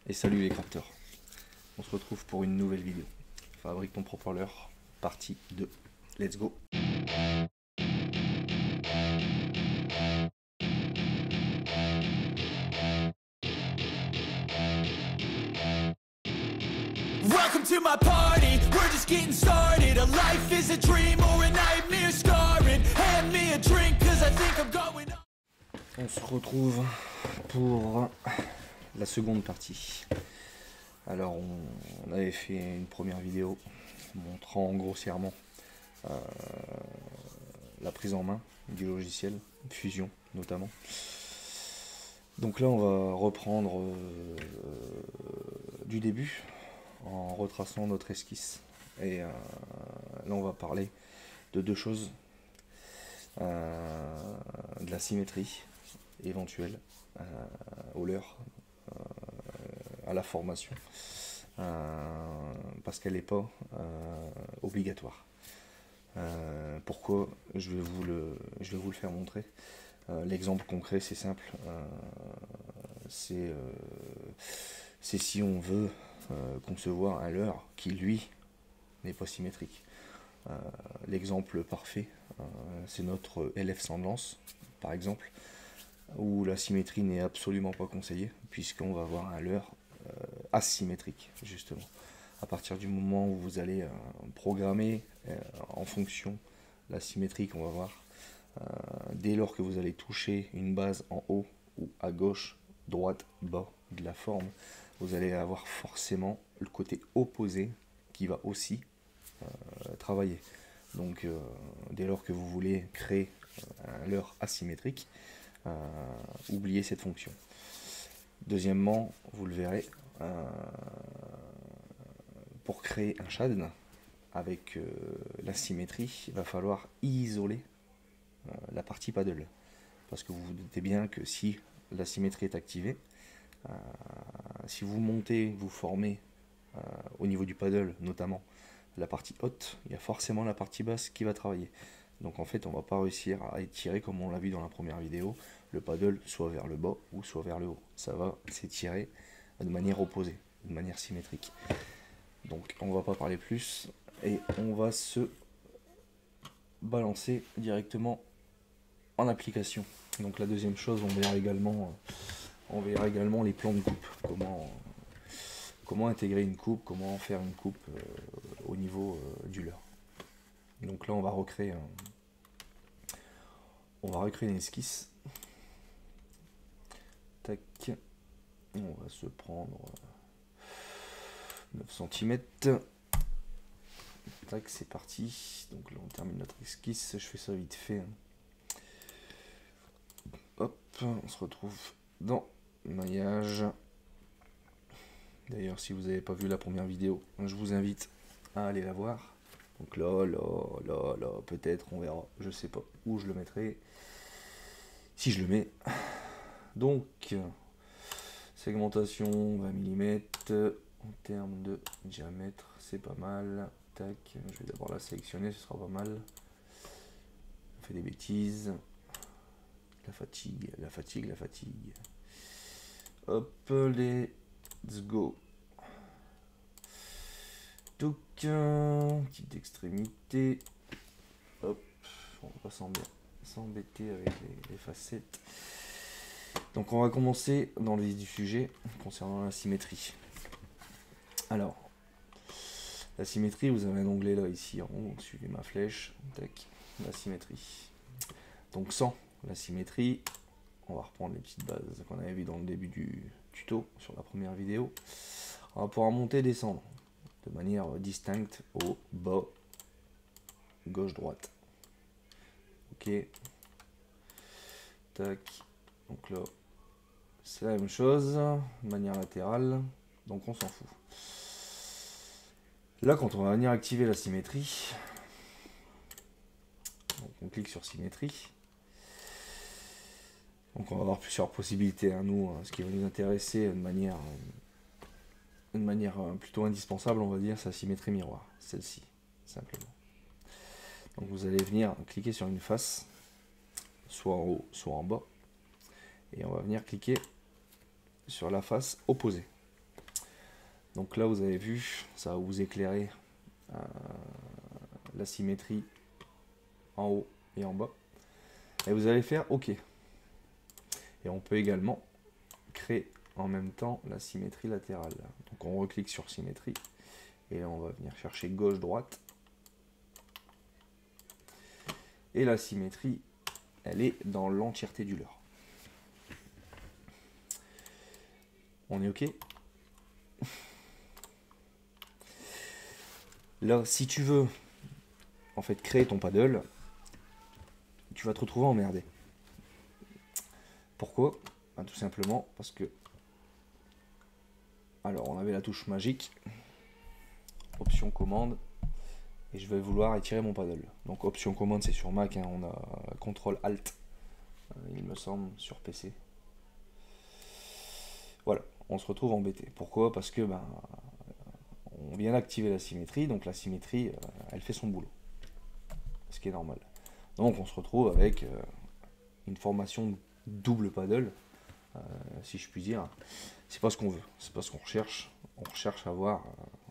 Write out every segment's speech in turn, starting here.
Et salut les crafters, on se retrouve pour une nouvelle vidéo. Fabrique ton propre leurre, partie 2. Let's go. Welcome to my party, we're just getting started. A life is a dream or a nightmare scarring. Hand me a drink cause I think I'm going up. On se retrouve pour la seconde partie. Alors on avait fait une première vidéo montrant grossièrement la prise en main du logiciel, Fusion notamment. Donc là on va reprendre du début en retraçant notre esquisse. Et là on va parler de deux choses. De la symétrie éventuelle au leurre, à la formation, parce qu'elle n'est pas obligatoire. Pourquoi? Je vais vous le faire montrer. L'exemple concret, c'est simple. C'est si on veut concevoir un leurre qui, lui, n'est pas symétrique. L'exemple parfait, c'est notre LF sans lance, par exemple, où la symétrie n'est absolument pas conseillée, puisqu'on va avoir un leurre asymétrique, justement. À partir du moment où vous allez programmer en fonction la symétrie qu'on va voir, dès lors que vous allez toucher une base en haut ou à gauche, droite, bas de la forme, vous allez avoir forcément le côté opposé qui va aussi travailler. Donc dès lors que vous voulez créer un leurre asymétrique, oubliez cette fonction. Deuxièmement, vous le verrez, pour créer un shad avec la symétrie, il va falloir isoler la partie paddle, parce que vous vous doutez bien que si la symétrie est activée, si vous montez, vous formez au niveau du paddle notamment la partie haute, il y a forcément la partie basse qui va travailler. Donc en fait on va pas réussir à étirer, comme on l'a vu dans la première vidéo, le paddle soit vers le bas ou soit vers le haut. Ça va s'étirer de manière opposée, de manière symétrique. Donc on va pas parler plus et on va se balancer directement en application. Donc la deuxième chose, on verra également les plans de coupe, comment intégrer une coupe, comment faire une coupe au niveau du leurre. Donc là on va recréer une esquisse. Tac, on va se prendre 9 cm. Tac, c'est parti. Donc là on termine notre esquisse, je fais ça vite fait. Hop, on se retrouve dans le maillage. D'ailleurs, si vous n'avez pas vu la première vidéo, je vous invite à aller la voir. Donc là, peut-être, on verra. Je sais pas où je le mettrai. Si je le mets. Donc, segmentation 20 mm. En termes de diamètre, c'est pas mal. Tac, je vais d'abord la sélectionner, ce sera pas mal. On fait des bêtises. La fatigue. Hop, let's go. Donc, petite extrémité. Hop, on va pas s'embêter avec les facettes. Donc, on va commencer dans le vif du sujet concernant la symétrie. Alors, la symétrie, vous avez un onglet là, ici en haut, suivez ma flèche. Tac, la symétrie. Donc, sans la symétrie, on va reprendre les petites bases qu'on avait vues dans le début du tuto sur la première vidéo. On va pouvoir monter et descendre de manière distincte au bas, gauche, droite. Ok. Tac. Donc là, c'est la même chose, de manière latérale. Donc on s'en fout. Là, quand on va venir activer la symétrie, donc on clique sur symétrie. Donc on va avoir plusieurs possibilités. Nous, ce qui va nous intéresser de manière plutôt indispensable, on va dire, c'est la symétrie miroir, celle-ci, simplement. Donc vous allez venir cliquer sur une face, soit en haut, soit en bas, et on va venir cliquer sur la face opposée. Donc là, vous avez vu, ça va vous éclairer la symétrie en haut et en bas. Et vous allez faire OK. Et on peut également créer en même temps la symétrie latérale. Donc on reclique sur symétrie. Et là, on va venir chercher gauche-droite. Et la symétrie, elle est dans l'entièreté du leurre. On est OK? Là, si tu veux en fait créer ton paddle, tu vas te retrouver emmerdé. Pourquoi? Ben, tout simplement parce que, alors on avait la touche magique, option commande, et je vais vouloir étirer mon paddle. Donc option commande, c'est sur Mac, hein, on a CTRL ALT, il me semble, sur PC. Voilà, on se retrouve embêté. Pourquoi? Parce que ben, on vient d'activer la symétrie, donc la symétrie, elle fait son boulot. Ce qui est normal. Donc on se retrouve avec une formation double paddle, si je puis dire. C'est pas ce qu'on veut, c'est pas ce qu'on recherche. On recherche à avoir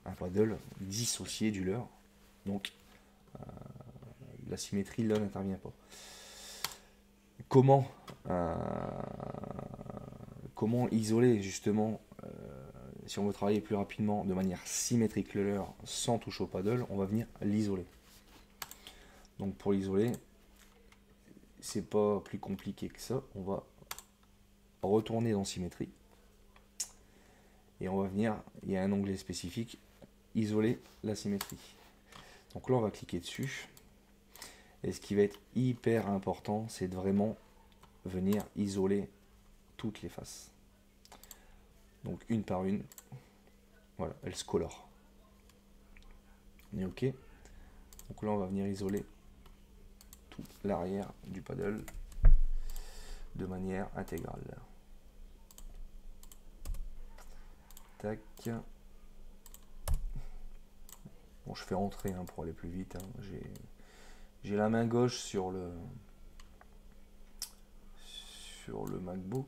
un paddle dissocié du leurre. Donc la symétrie là n'intervient pas. Comment isoler justement, si on veut travailler plus rapidement de manière symétrique le leurre sans touche au paddle, on va venir l'isoler. Donc pour l'isoler, c'est pas plus compliqué que ça. On va retourner dans symétrie et on va venir, il y a un onglet spécifique, isoler la symétrie. Donc là on va cliquer dessus et ce qui va être hyper important, c'est de vraiment venir isoler toutes les faces. Donc une par une, voilà, elles se colorent. On est OK. Donc là on va venir isoler tout l'arrière du paddle de manière intégrale. Tac. Bon, je fais rentrer hein, pour aller plus vite. Hein. J'ai la main gauche sur le MacBook.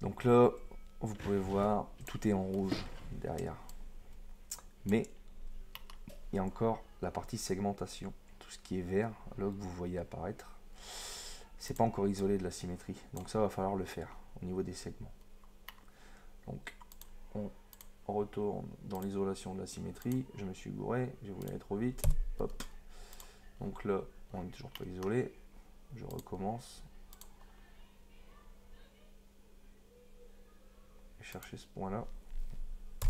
Donc là, vous pouvez voir, tout est en rouge derrière. Mais il y a encore la partie segmentation. Tout ce qui est vert, là que vous voyez apparaître, c'est pas encore isolé de la symétrie. Donc ça va falloir le faire au niveau des segments. Donc on retourne dans l'isolation de la symétrie. Je me suis gouré, j'ai voulu aller trop vite. Hop. Donc là, on n'est toujours pas isolé. Je recommence. Chercher ce point là,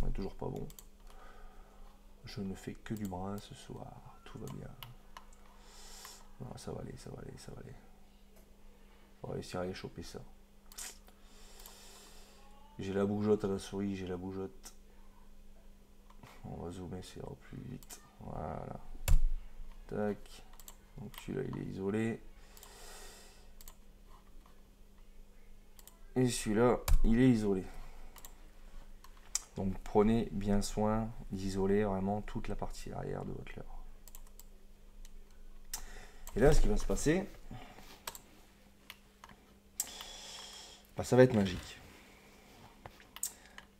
on n'est toujours pas bon. Je ne fais que du brun ce soir, tout va bien. Non, ça va aller, ça va aller, ça va aller. On va réussir à aller choper ça. J'ai la bougeotte à la souris, j'ai la bougeotte. On va zoomer, ça ira plus vite. Voilà. Tac. Donc celui-là il est isolé. Et celui-là il est isolé. Donc prenez bien soin d'isoler vraiment toute la partie arrière de votre leurre. Et là, ce qui va se passer, bah, ça va être magique.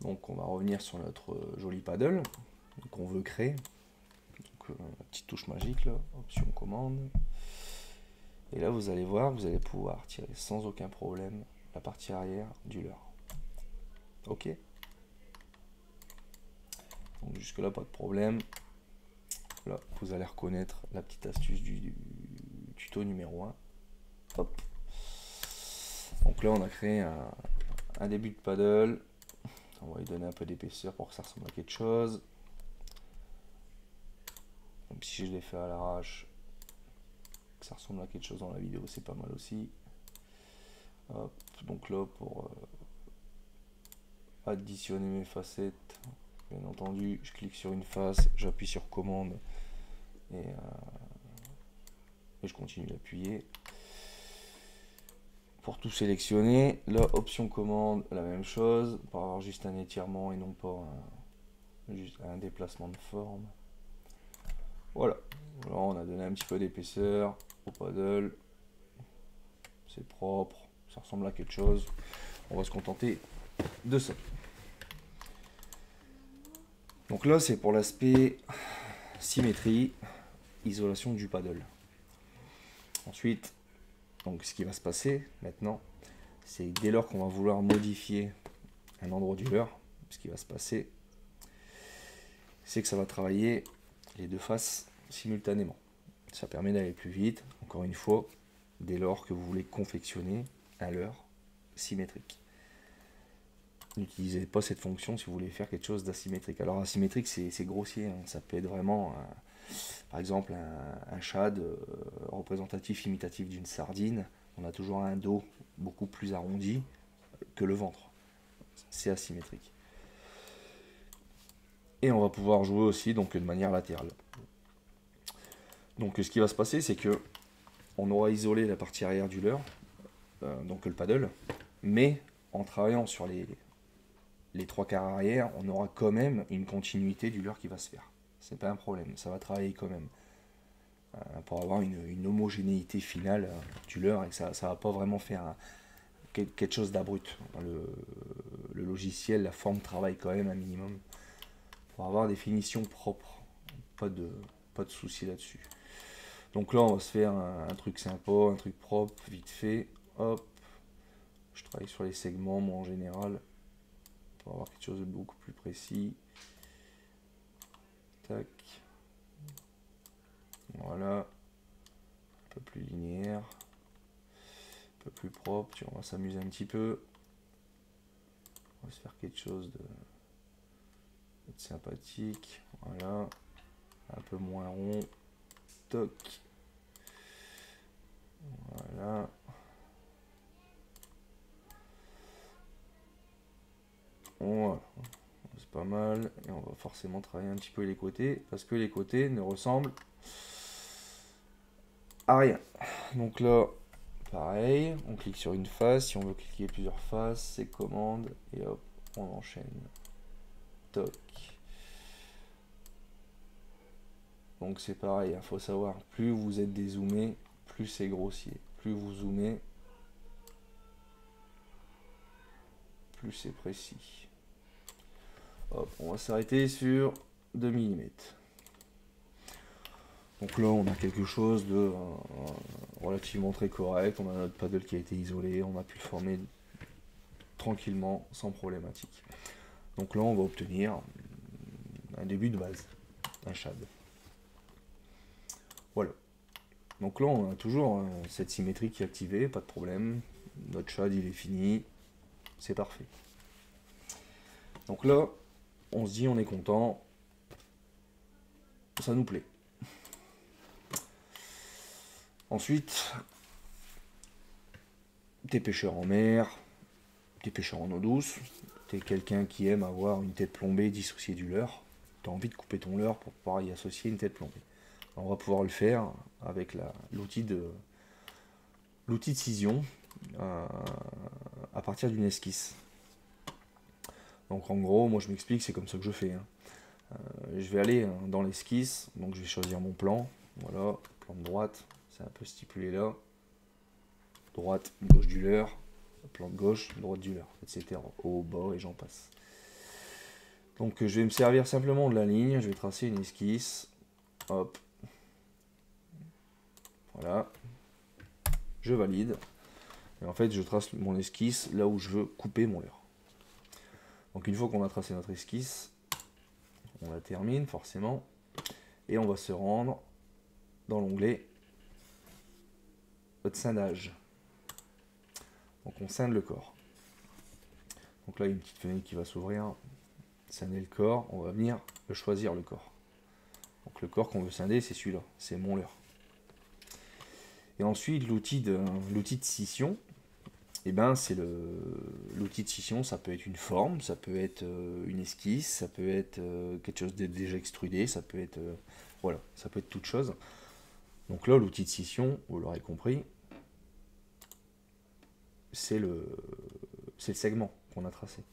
Donc on va revenir sur notre joli paddle qu'on veut créer. Donc la petite touche magique là, option commande. Et là vous allez voir, vous allez pouvoir tirer sans aucun problème la partie arrière du leurre. Ok. Donc jusque là pas de problème. Là vous allez reconnaître la petite astuce du tuto numéro 1. Hop. Donc là on a créé un début de paddle. On va lui donner un peu d'épaisseur pour que ça ressemble à quelque chose. Même si je l'ai fait à l'arrache, que ça ressemble à quelque chose dans la vidéo, c'est pas mal aussi. Hop. Donc là pour additionner mes facettes, bien entendu, je clique sur une face, j'appuie sur commande et je continue d'appuyer. Pour tout sélectionner, là, option commande, la même chose, pour avoir juste un étirement et non pas juste un déplacement de forme. Voilà, là on a donné un petit peu d'épaisseur au paddle, c'est propre, ça ressemble à quelque chose, on va se contenter de ça. Donc là, c'est pour l'aspect symétrie, isolation du paddle. Ensuite, donc ce qui va se passer maintenant, c'est dès lors qu'on va vouloir modifier un endroit du leurre, ce qui va se passer, c'est que ça va travailler les deux faces simultanément. Ça permet d'aller plus vite, encore une fois, dès lors que vous voulez confectionner un leurre symétrique. N'utilisez pas cette fonction si vous voulez faire quelque chose d'asymétrique. Alors asymétrique, c'est grossier, hein. Ça peut être vraiment, par exemple, un shad représentatif, imitatif d'une sardine. On a toujours un dos beaucoup plus arrondi que le ventre. C'est asymétrique. Et on va pouvoir jouer aussi donc, de manière latérale. Donc ce qui va se passer, c'est que on aura isolé la partie arrière du leurre, donc le paddle, mais en travaillant sur les trois quarts arrière, on aura quand même une continuité du leurre qui va se faire. C'est pas un problème, ça va travailler quand même. Pour avoir une homogénéité finale du leurre et que ça va pas vraiment faire quelque chose d'abrupt. Le logiciel, la forme travaille quand même un minimum pour avoir des finitions propres. Pas de souci là-dessus. Donc là, on va se faire un truc sympa, un truc propre, vite fait. Hop. Je travaille sur les segments, moi en général, pour avoir quelque chose de beaucoup plus précis. Tac. Voilà. Un peu plus linéaire. Un peu plus propre. On va s'amuser un petit peu. On va se faire quelque chose de sympathique. Voilà. Un peu moins rond. Toc. Voilà. Voilà. C'est pas mal. Et on va forcément travailler un petit peu les côtés. Parce que les côtés ne ressemblent à rien. Donc là, pareil. On clique sur une face. Si on veut cliquer plusieurs faces, c'est commande. Et hop, on enchaîne. Toc. Donc c'est pareil, il faut savoir, plus vous êtes dézoomé, plus c'est grossier. Plus vous zoomez, plus c'est précis. Hop, on va s'arrêter sur 2 mm. Donc là, on a quelque chose de relativement très correct. On a notre paddle qui a été isolé, on a pu le former tranquillement, sans problématique. Donc là, on va obtenir un début de base, un shad. Voilà. Donc là, on a toujours cette symétrie qui est activée, pas de problème. Notre shad, il est fini. C'est parfait. Donc là, on se dit, on est content. Ça nous plaît. Ensuite, t'es pêcheur en mer, t'es pêcheur en eau douce, t'es quelqu'un qui aime avoir une tête plombée dissociée du leurre. T'as envie de couper ton leurre pour pouvoir y associer une tête plombée. On va pouvoir le faire avec l'outil de scission à partir d'une esquisse. Donc en gros, moi je m'explique, c'est comme ça que je fais. Je vais aller dans l'esquisse, donc je vais choisir mon plan. Voilà, plan de droite, c'est un peu stipulé là. Droite, gauche du leurre, plan de gauche, droite du leurre, etc. Au bas et j'en passe. Donc je vais me servir simplement de la ligne, je vais tracer une esquisse. Hop. Voilà, je valide. Et en fait, je trace mon esquisse là où je veux couper mon leurre. Donc une fois qu'on a tracé notre esquisse, on la termine forcément. Et on va se rendre dans l'onglet de scindage. Donc on scinde le corps. Donc là, il y a une petite fenêtre qui va s'ouvrir. Scinder le corps, on va venir le choisir le corps. Donc le corps qu'on veut scinder, c'est celui-là, c'est mon leurre. Et ensuite, l'outil de scission, eh ben, c'est l'outil de scission, ça peut être une forme, ça peut être une esquisse, ça peut être quelque chose de déjà extrudé, ça peut être voilà, ça peut être toute chose. Donc là, l'outil de scission, vous l'aurez compris, c'est le segment qu'on a tracé.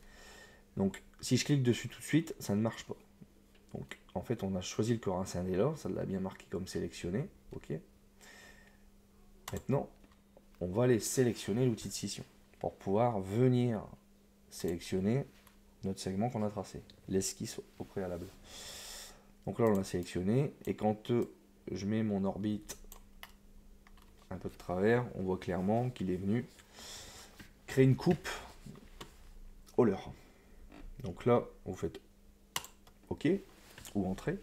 Donc, si je clique dessus tout de suite, ça ne marche pas. Donc, en fait, on a choisi le corps incindé là, ça l'a bien marqué comme sélectionné, ok. Maintenant, on va aller sélectionner l'outil de scission pour pouvoir venir sélectionner notre segment qu'on a tracé, l'esquisse au préalable. Donc là on l'a sélectionné, et quand je mets mon orbite un peu de travers, on voit clairement qu'il est venu créer une coupe au leurre. Donc là vous faites OK ou Entrée.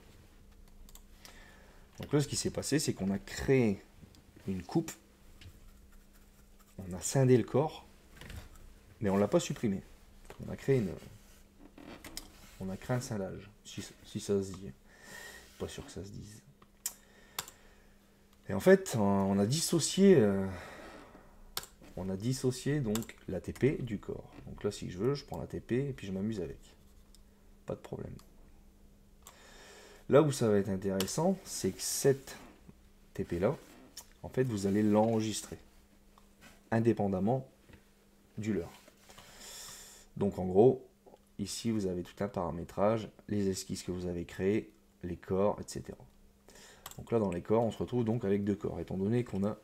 Donc là ce qui s'est passé, c'est qu'on a créé une coupe, on a scindé le corps, mais on l'a pas supprimé. On a créé un scindage, si ça se dit. Pas sûr que ça se dise. Et en fait, on a dissocié donc l'ATP du corps. Donc là, si je veux, je prends l'ATP et puis je m'amuse avec. Pas de problème. Là où ça va être intéressant, c'est que cette TP là, en fait, vous allez l'enregistrer indépendamment du leurre. Donc en gros, ici vous avez tout un paramétrage, les esquisses que vous avez créées, les corps, etc. Donc là dans les corps, on se retrouve donc avec 2 corps, étant donné qu'on a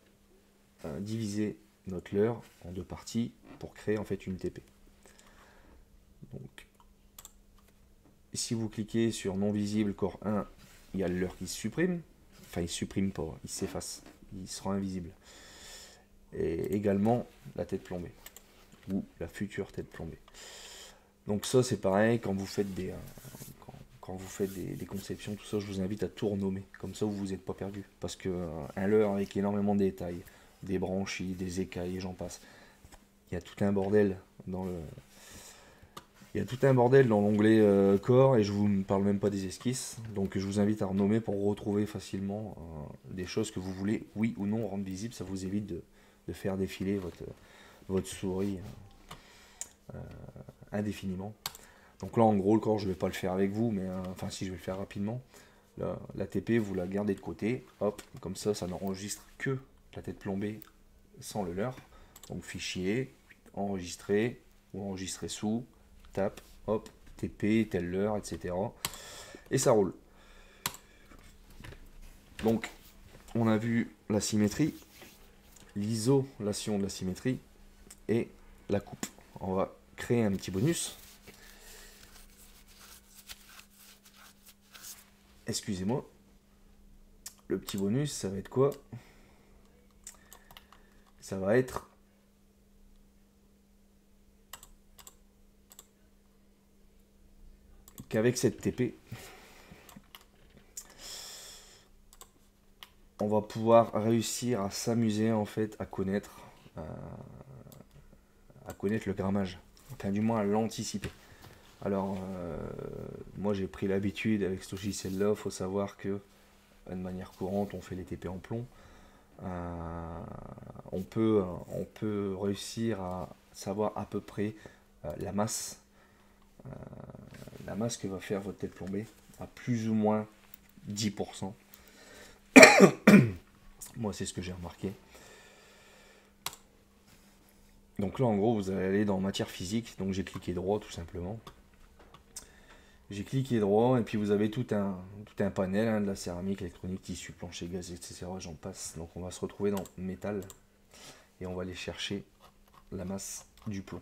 divisé notre leurre en 2 parties pour créer en fait une TP. Donc si vous cliquez sur non visible corps 1, il y a le leurre qui se supprime, enfin il ne se supprime pas, il s'efface, il sera invisible. Et également la tête plombée, ou la future tête plombée. Donc ça c'est pareil, quand vous faites des conceptions, tout ça, je vous invite à tout renommer, comme ça vous n'êtes pas perdu. Parce qu'un leurre avec énormément de détails, des branchies, des écailles, j'en passe, il y a tout un bordel dans l'onglet corps, et je vous parle même pas des esquisses. Donc je vous invite à renommer pour retrouver facilement des choses que vous voulez, oui ou non, rendre visibles. Ça vous évite de faire défiler votre souris indéfiniment. Donc là en gros le corps je vais pas le faire avec vous, mais enfin si, je vais le faire rapidement. La TP vous la gardez de côté, hop, comme ça n'enregistre que la tête plombée sans le leurre. Donc fichier, enregistrer ou enregistrer sous, tape, hop, TP, tel leurre, etc. Et ça roule. Donc on a vu la symétrie, l'isolation de la symétrie et la coupe. On va créer un petit bonus. Excusez-moi. Le petit bonus, ça va être quoi? Ça va être qu'avec cette TP, on va pouvoir réussir à s'amuser en fait à connaître le grammage, enfin du moins à l'anticiper. Alors moi j'ai pris l'habitude avec ce logiciel là, il faut savoir que de manière courante on fait les TP en plomb. On peut réussir à savoir à peu près la masse que va faire votre tête plombée à plus ou moins 10%. Moi c'est ce que j'ai remarqué. Donc là en gros vous allez aller dans matière physique, donc j'ai cliqué droit tout simplement. J'ai cliqué droit et puis vous avez tout un panel, de la céramique, électronique, tissu, plancher, gaz, etc. J'en passe. Donc on va se retrouver dans métal et on va aller chercher la masse du plomb.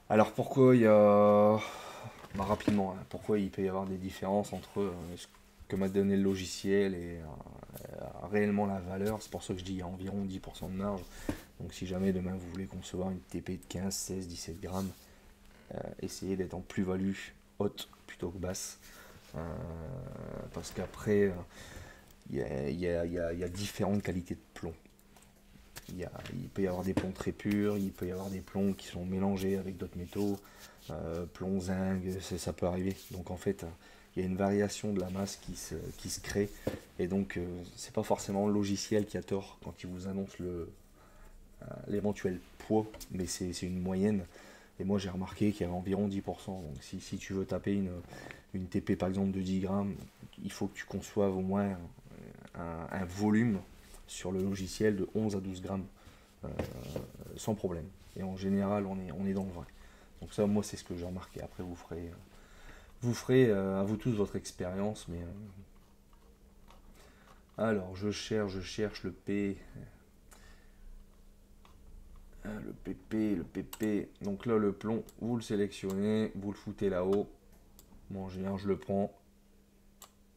Alors pourquoi il y a... rapidement, pourquoi il peut y avoir des différences entre ce que m'a donné le logiciel et réellement la valeur? C'est pour ça que je dis il y a environ 10% de marge. Donc si jamais demain vous voulez concevoir une TP de 15, 16, 17 grammes, essayez d'être en plus-value haute plutôt que basse. Parce qu'après, il y a différentes qualités de plomb. Il peut y avoir des plombs très purs, il peut y avoir des plombs qui sont mélangés avec d'autres métaux, plomb, zinc, ça peut arriver. Donc en fait, il y a une variation de la masse qui se crée, et donc c'est pas forcément le logiciel qui a tort quand il vous annonce l'éventuel poids, mais c'est une moyenne. Et moi j'ai remarqué qu'il y avait environ 10%. Donc si tu veux taper une TP par exemple de 10 grammes, il faut que tu conçoives au moins un volume sur le logiciel de 11 à 12 grammes sans problème. Et en général on est dans le vrai. Donc ça moi c'est ce que j'ai remarqué. Après vous ferez à vous tous votre expérience. Mais alors je cherche le P. Le PP. Donc là, le plomb, vous le sélectionnez, vous le foutez là-haut. Moi, en général, je le prends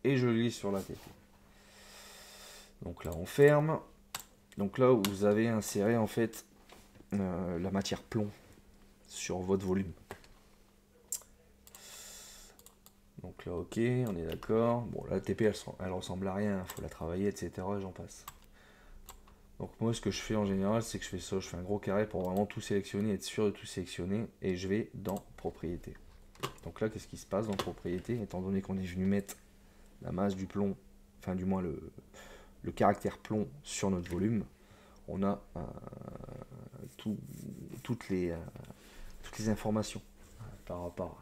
et je le glisse sur la TP. Donc là, on ferme. Donc là, vous avez inséré en fait la matière plomb sur votre volume. Donc là, ok, on est d'accord. Bon, la TP, elle ressemble à rien, il faut la travailler, etc. Et j'en passe. Donc moi, ce que je fais en général, c'est que je fais ça. Je fais un gros carré pour vraiment tout sélectionner, être sûr de tout sélectionner. Et je vais dans Propriétés. Donc là, qu'est-ce qui se passe dans Propriétés? Étant donné qu'on est venu mettre la masse du plomb, enfin du moins le caractère plomb sur notre volume, on a toutes les informations par rapport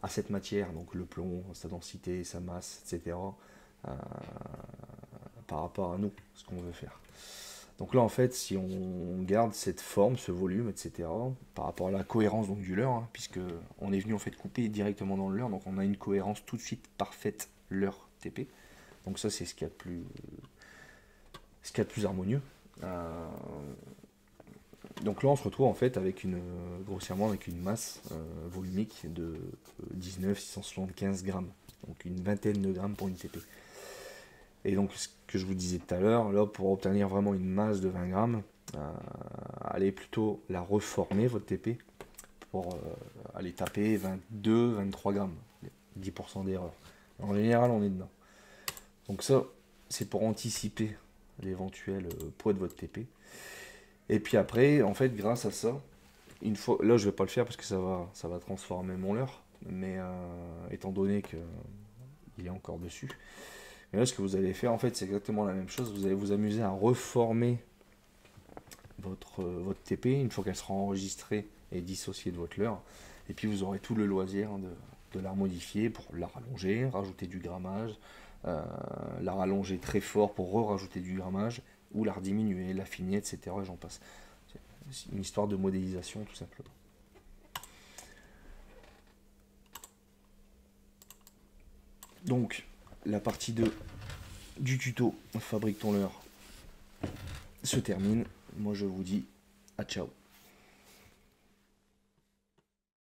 à cette matière, donc le plomb, sa densité, sa masse, etc. Par rapport à nous, ce qu'on veut faire. Donc là, en fait, si on garde cette forme, ce volume, etc., par rapport à la cohérence donc, du leurre, hein, puisque on est venu en fait couper directement dans le leurre, donc on a une cohérence tout de suite parfaite leurre TP. Donc ça, c'est ce qu'il y a de plus harmonieux. Donc là, on se retrouve en fait avec grossièrement avec une masse volumique de 19,675 grammes, donc une vingtaine de grammes pour une TP. Et donc, ce que je vous disais tout à l'heure, là, pour obtenir vraiment une masse de 20 grammes, allez plutôt la reformer, votre TP, pour aller taper 22, 23 grammes, 10% d'erreur. En général, on est dedans. Donc ça, c'est pour anticiper l'éventuel poids de votre TP. Et puis après, en fait, grâce à ça, une fois, là, je vais pas le faire parce que ça va transformer mon leurre, mais étant donné qu'il est encore dessus. Et là, ce que vous allez faire, en fait, c'est exactement la même chose. Vous allez vous amuser à reformer votre TP une fois qu'elle sera enregistrée et dissociée de votre leurre. Et puis, vous aurez tout le loisir de la modifier pour la rallonger, rajouter du grammage, la rallonger très fort pour rajouter du grammage, ou la rediminuer, l'affiner, etc. Et j'en passe. C'est une histoire de modélisation, tout simplement. Donc, la partie 2 du tuto Fabrique ton leurre se termine. Moi, je vous dis à ciao.